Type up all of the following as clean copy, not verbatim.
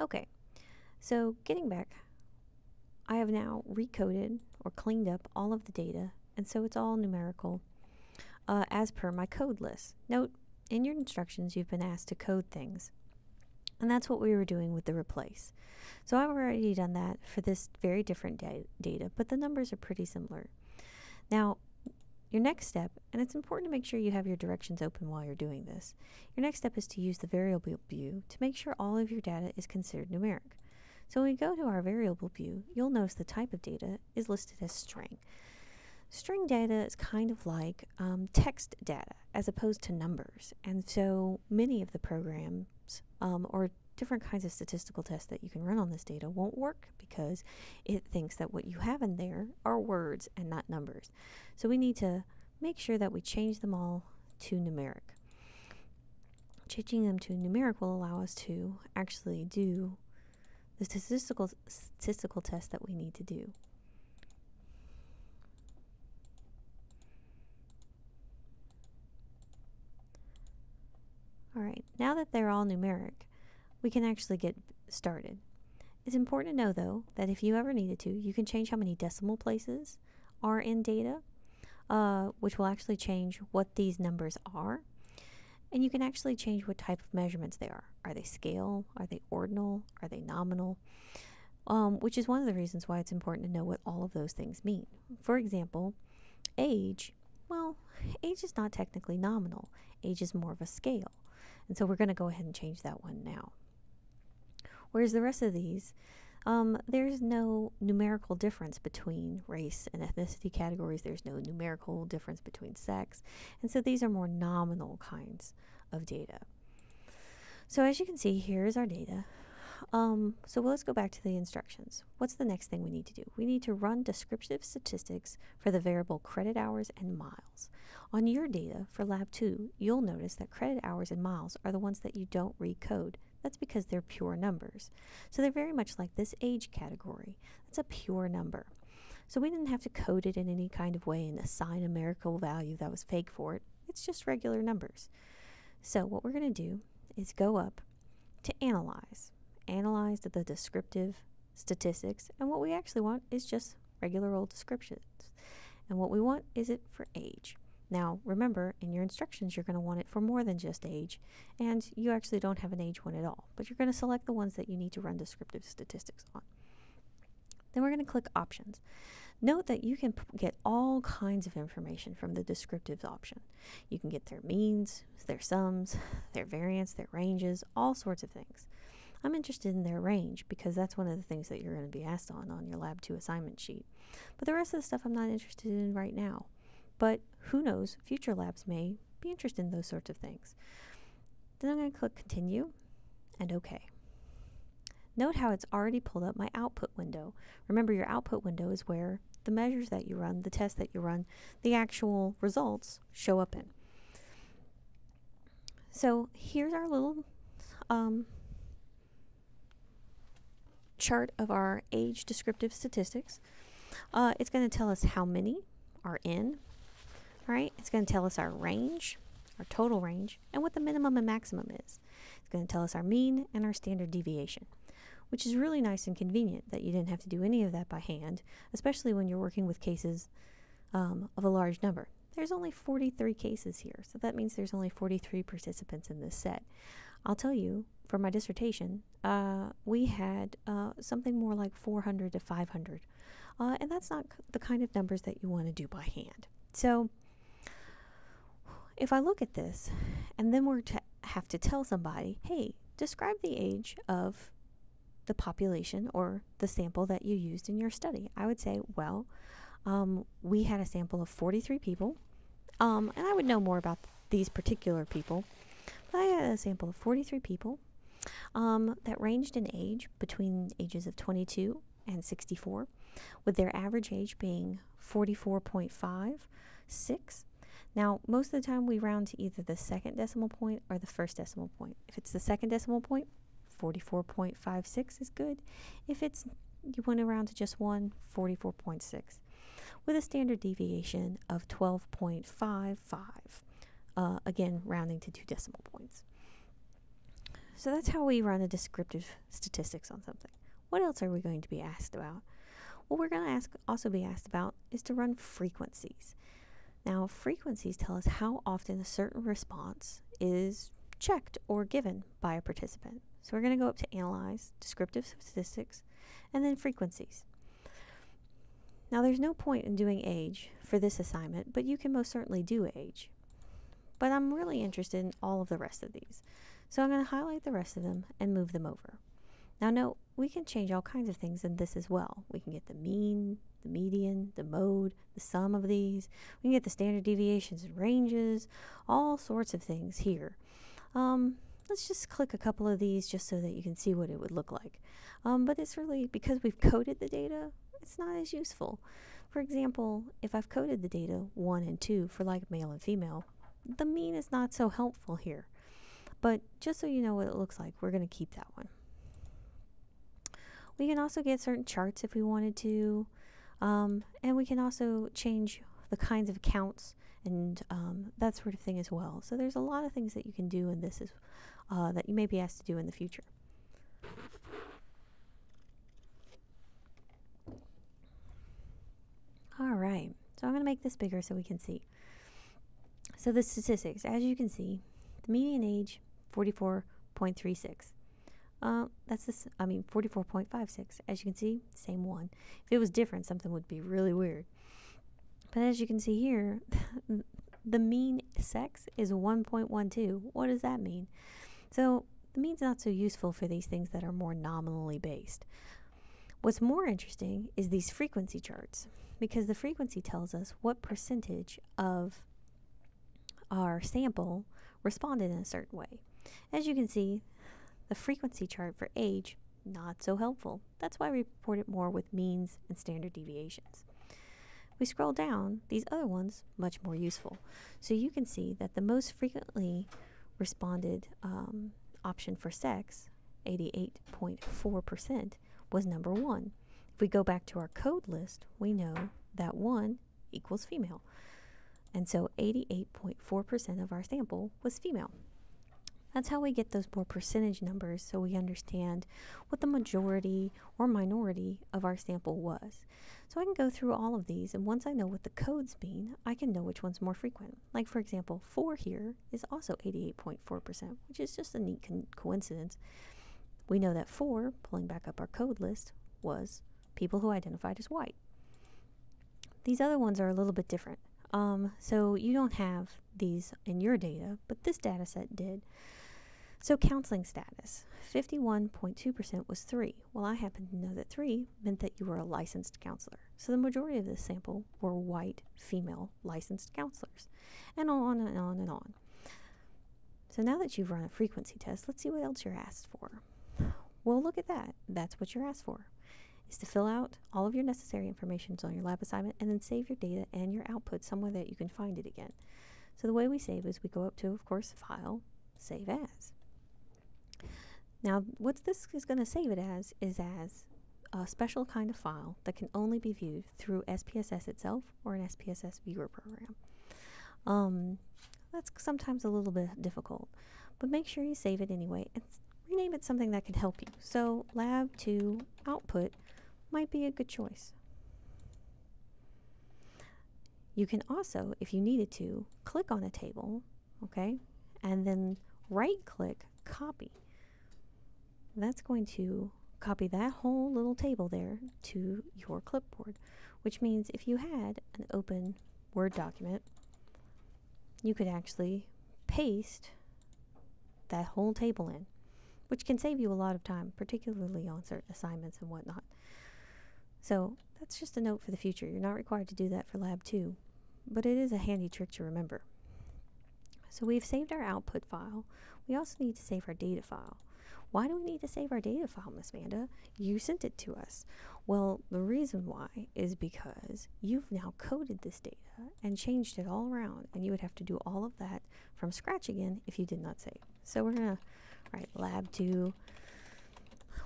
Okay, so getting back, I have now recoded or cleaned up all of the data, and so it's all numerical as per my code list. Note, in your instructions, you've been asked to code things, and that's what we were doing with the replace. So I've already done that for this very different data, but the numbers are pretty similar. Now, your next step, and it's important to make sure you have your directions open while you're doing this, your next step is to use the variable view to make sure all of your data is considered numeric. So when we go to our variable view, you'll notice the type of data is listed as string. String data is kind of like text data as opposed to numbers, and so many of the programs or different kinds of statistical tests that you can run on this data won't work because it thinks that what you have in there are words and not numbers. So we need to make sure that we change them all to numeric. Changing them to numeric will allow us to actually do the statistical test that we need to do. Alright, now that they're all numeric, we can actually get started. It's important to know, though, that if you ever needed to, you can change how many decimal places are in data, which will actually change what these numbers are. And you can actually change what type of measurements they are. Are they scale? Are they ordinal? Are they nominal? Which is one of the reasons why it's important to know what all of those things mean. For example, age. Well, age is not technically nominal. Age is more of a scale. And so we're going to go ahead and change that one now. Whereas the rest of these, there's no numerical difference between race and ethnicity categories. There's no numerical difference between sex. And so these are more nominal kinds of data. So as you can see, here's our data. So let's go back to the instructions. What's the next thing we need to do? We need to run descriptive statistics for the variable credit hours and miles. On your data for Lab 2, you'll notice that credit hours and miles are the ones that you don't recode. That's because they're pure numbers. So they're very much like this age category. That's a pure number. So we didn't have to code it in any kind of way and assign a numerical value that was fake for it. It's just regular numbers. So what we're going to do is go up to Analyze. Analyze the descriptive statistics, and what we actually want is just regular old descriptions. And what we want is it for age. Now, remember, in your instructions, you're going to want it for more than just age, and you actually don't have an age one at all, but you're going to select the ones that you need to run descriptive statistics on. Then we're going to click Options. Note that you can get all kinds of information from the descriptive option. You can get their means, their sums, their variance, their ranges, all sorts of things. I'm interested in their range because that's one of the things that you're going to be asked on your Lab 2 assignment sheet. But the rest of the stuff I'm not interested in right now. But who knows, future labs may be interested in those sorts of things. Then I'm going to click Continue and OK. Note how it's already pulled up my output window. Remember, your output window is where the measures that you run, the tests that you run, the actual results show up in. So here's our little chart of our age descriptive statistics. It's going to tell us how many are in. All right, it's going to tell us our range, our total range, and what the minimum and maximum is. It's going to tell us our mean and our standard deviation, which is really nice and convenient that you didn't have to do any of that by hand, especially when you're working with cases of a large number. There's only 43 cases here, so that means there's only 43 participants in this set. I'll tell you, for my dissertation, we had something more like 400 to 500, and that's not the kind of numbers that you want to do by hand. So if I look at this, and then we're to have to tell somebody, hey, describe the age of the population or the sample that you used in your study, I would say, well, we had a sample of 43 people, and I would know more about these particular people, but I had a sample of 43 people that ranged in age between ages of 22 and 64, with their average age being 44.56. Now, most of the time we round to either the second decimal point or the first decimal point. If it's the second decimal point, 44.56 is good. If it's you want to round to just one, 44.6, with a standard deviation of 12.55. Again, rounding to 2 decimal points. So that's how we run a descriptive statistics on something. What else are we going to be asked about? What we're going to also be asked about is to run frequencies. Now, frequencies tell us how often a certain response is checked or given by a participant. So we're going to go up to Analyze, Descriptive Statistics, and then Frequencies. Now, there's no point in doing age for this assignment, but you can most certainly do age. But I'm really interested in all of the rest of these. So I'm going to highlight the rest of them and move them over. Now note, we can change all kinds of things in this as well. We can get the mean, the median, the mode, the sum of these. We can get the standard deviations and ranges, all sorts of things here. Let's just click a couple of these just so that you can see what it would look like. But it's really, because we've coded the data, it's not as useful. For example, if I've coded the data 1 and 2 for like male and female, the mean is not so helpful here. But just so you know what it looks like, we're going to keep that one. We can also get certain charts if we wanted to, and we can also change the kinds of counts and that sort of thing as well. So there's a lot of things that you can do in this that you may be asked to do in the future. All right, so I'm going to make this bigger so we can see. So the statistics, as you can see, the median age, 44.36. That's this, 44.56. As you can see, same one. If it was different, something would be really weird. But as you can see here, the mean sex is 1.12. What does that mean? So the mean's not so useful for these things that are more nominally based. What's more interesting is these frequency charts, because the frequency tells us what percentage of our sample responded in a certain way. As you can see, the frequency chart for age, not so helpful. That's why we report it more with means and standard deviations. We scroll down, these other ones, much more useful. So you can see that the most frequently responded option for sex, 88.4%, was number 1. If we go back to our code list, we know that 1 equals female. And so 88.4% of our sample was female. That's how we get those more percentage numbers, so we understand what the majority or minority of our sample was. So I can go through all of these, and once I know what the codes mean, I can know which one's more frequent. Like, for example, 4 here is also 88.4%, which is just a neat coincidence. We know that 4, pulling back up our code list, was people who identified as white. These other ones are a little bit different. So you don't have these in your data, but this data set did. So counseling status, 51.2% was 3. Well, I happen to know that 3 meant that you were a licensed counselor. So the majority of this sample were white, female, licensed counselors. And on and on and on. So now that you've run a frequency test, let's see what else you're asked for. Well, look at that. That's what you're asked for, is to fill out all of your necessary information on your lab assignment and then save your data and your output somewhere that you can find it again. So the way we save is we go up to, of course, File, Save As. Now, what this is going to save it as is as a special kind of file that can only be viewed through SPSS itself or an SPSS viewer program. That's sometimes a little bit difficult, but make sure you save it anyway and rename it something that can help you. So Lab2 output might be a good choice. You can also, if you needed to, click on a table, okay, and then right-click Copy. That's going to copy that whole little table there to your clipboard, which means if you had an open Word document, you could actually paste that whole table in, which can save you a lot of time, particularly on certain assignments and whatnot. So that's just a note for the future. You're not required to do that for Lab 2, but it is a handy trick to remember. So we've saved our output file. We also need to save our data file. Why do we need to save our data file, Miss Amanda? You sent it to us. Well, the reason why is because you've now coded this data and changed it all around, and you would have to do all of that from scratch again if you did not save. So we're going to write Lab2,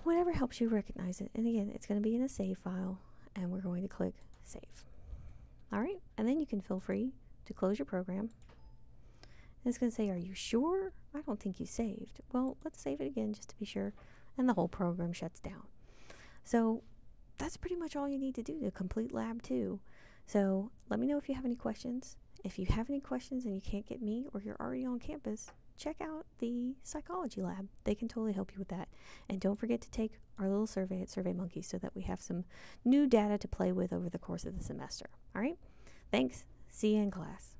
whatever helps you recognize it. And again, it's going to be in a save file, and we're going to click Save. All right, and then you can feel free to close your program. And it's going to say, are you sure? I don't think you saved. Well, let's save it again just to be sure. And the whole program shuts down. So that's pretty much all you need to do to complete Lab 2. So let me know if you have any questions. If you have any questions and you can't get me, or you're already on campus, check out the psychology lab. They can totally help you with that. And don't forget to take our little survey at SurveyMonkey so that we have some new data to play with over the course of the semester. All right? Thanks. See you in class.